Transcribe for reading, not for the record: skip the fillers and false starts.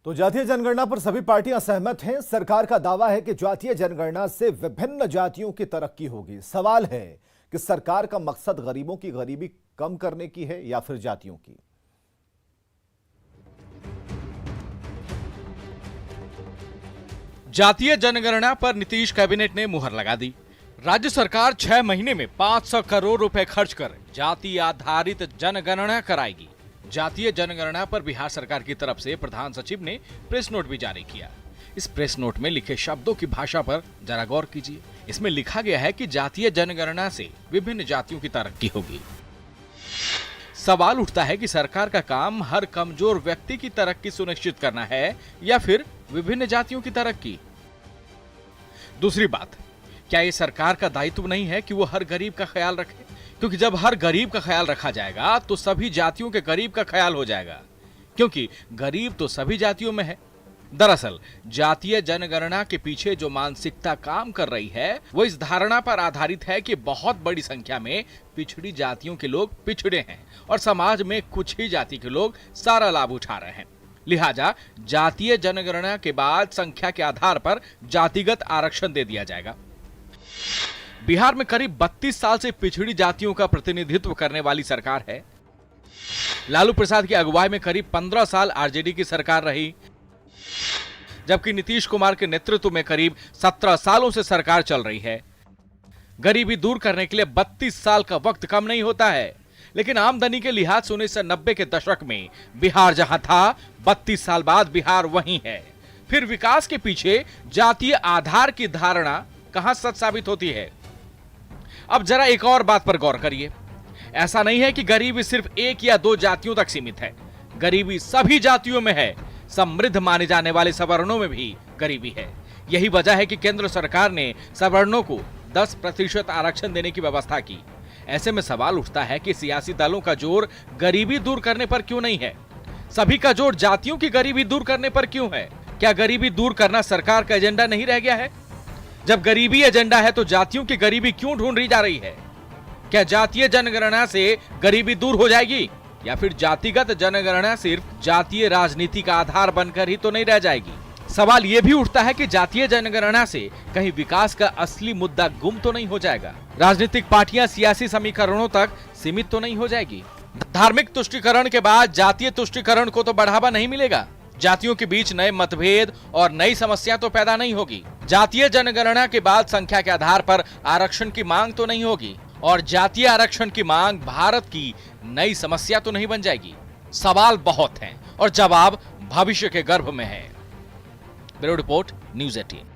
तो जातीय जनगणना पर सभी पार्टियां सहमत हैं। सरकार का दावा है कि जातीय जनगणना से विभिन्न जातियों की तरक्की होगी। सवाल है कि सरकार का मकसद गरीबों की गरीबी कम करने की है या फिर जातियों की। जातीय जनगणना पर नीतीश कैबिनेट ने मुहर लगा दी। राज्य सरकार 6 महीने में 500 करोड़ रुपए खर्च कर जाति आधारित जनगणना कराएगी। जातीय जनगणना पर बिहार सरकार की तरफ से प्रधान सचिव ने प्रेस नोट भी जारी किया। इस प्रेस नोट में लिखे शब्दों की भाषा पर जरा गौर कीजिए। इसमें लिखा गया है कि जातीय जनगणना से विभिन्न जातियों की तरक्की होगी। सवाल उठता है कि सरकार का काम हर कमजोर व्यक्ति की तरक्की सुनिश्चित करना है या फिर विभिन्न जातियों की तरक्की। दूसरी बात, क्या ये सरकार का दायित्व नहीं है कि वो हर गरीब का ख्याल रखे? क्योंकि जब हर गरीब का ख्याल रखा जाएगा तो सभी जातियों के गरीब का ख्याल हो जाएगा, क्योंकि गरीब तो सभी जातियों में है। दरअसल जातीय जनगणना के पीछे जो मानसिकता काम कर रही है वो इस धारणा पर आधारित है कि बहुत बड़ी संख्या में पिछड़ी जातियों के लोग पिछड़े हैं और समाज में कुछ ही जाति के लोग सारा लाभ उठा रहे हैं। लिहाजा जातीय जनगणना के बाद संख्या के आधार पर जातिगत आरक्षण दे दिया जाएगा। बिहार में करीब 32 साल से पिछड़ी जातियों का प्रतिनिधित्व करने वाली सरकार है। लालू प्रसाद की अगुवाई में करीब 15 साल आरजेडी की सरकार रही, जबकि नीतीश कुमार के नेतृत्व में करीब 17 सालों से सरकार चल रही है। गरीबी दूर करने के लिए 32 साल का वक्त कम नहीं होता है, लेकिन आमदनी के लिहाज से 1990 के दशक में बिहार जहां था, 32 साल बाद बिहार वहीं है। फिर विकास के पीछे जातीय आधार की धारणा कहां सच साबित होती है? अब जरा एक और बात पर गौर करिए। ऐसा नहीं है कि गरीबी सिर्फ एक या दो जातियों तक सीमित है। गरीबी सभी जातियों में है। समृद्ध माने जाने वाले सवर्णों में भी गरीबी है। यही वजह है कि केंद्र सरकार ने सवर्णों को 10% आरक्षण देने की व्यवस्था की। ऐसे में सवाल उठता है कि सियासी दलों का जोर गरीबी दूर करने पर क्यों नहीं है? सभी का जोर जातियों की गरीबी दूर करने पर क्यों है? क्या गरीबी दूर करना सरकार का एजेंडा नहीं रह गया है? जब गरीबी एजेंडा है तो जातियों की गरीबी क्यों ढूंढी जा रही है? क्या जातीय जनगणना से गरीबी दूर हो जाएगी या फिर जातिगत जनगणना सिर्फ जातीय राजनीति का आधार बनकर ही तो नहीं रह जाएगी? सवाल यह भी उठता है कि जातीय जनगणना से कहीं विकास का असली मुद्दा गुम तो नहीं हो जाएगा? राजनीतिक पार्टियां सियासी समीकरणों तक सीमित तो नहीं हो जाएगी? धार्मिक तुष्टीकरण के बाद जातीय तुष्टीकरण को तो बढ़ावा नहीं मिलेगा। जातियों के बीच नए मतभेद और नई समस्या तो पैदा नहीं होगी। जातीय जनगणना के बाद संख्या के आधार पर आरक्षण की मांग तो नहीं होगी और जातीय आरक्षण की मांग भारत की नई समस्या तो नहीं बन जाएगी। सवाल बहुत हैं और जवाब भविष्य के गर्भ में है। Bureau report, news 18।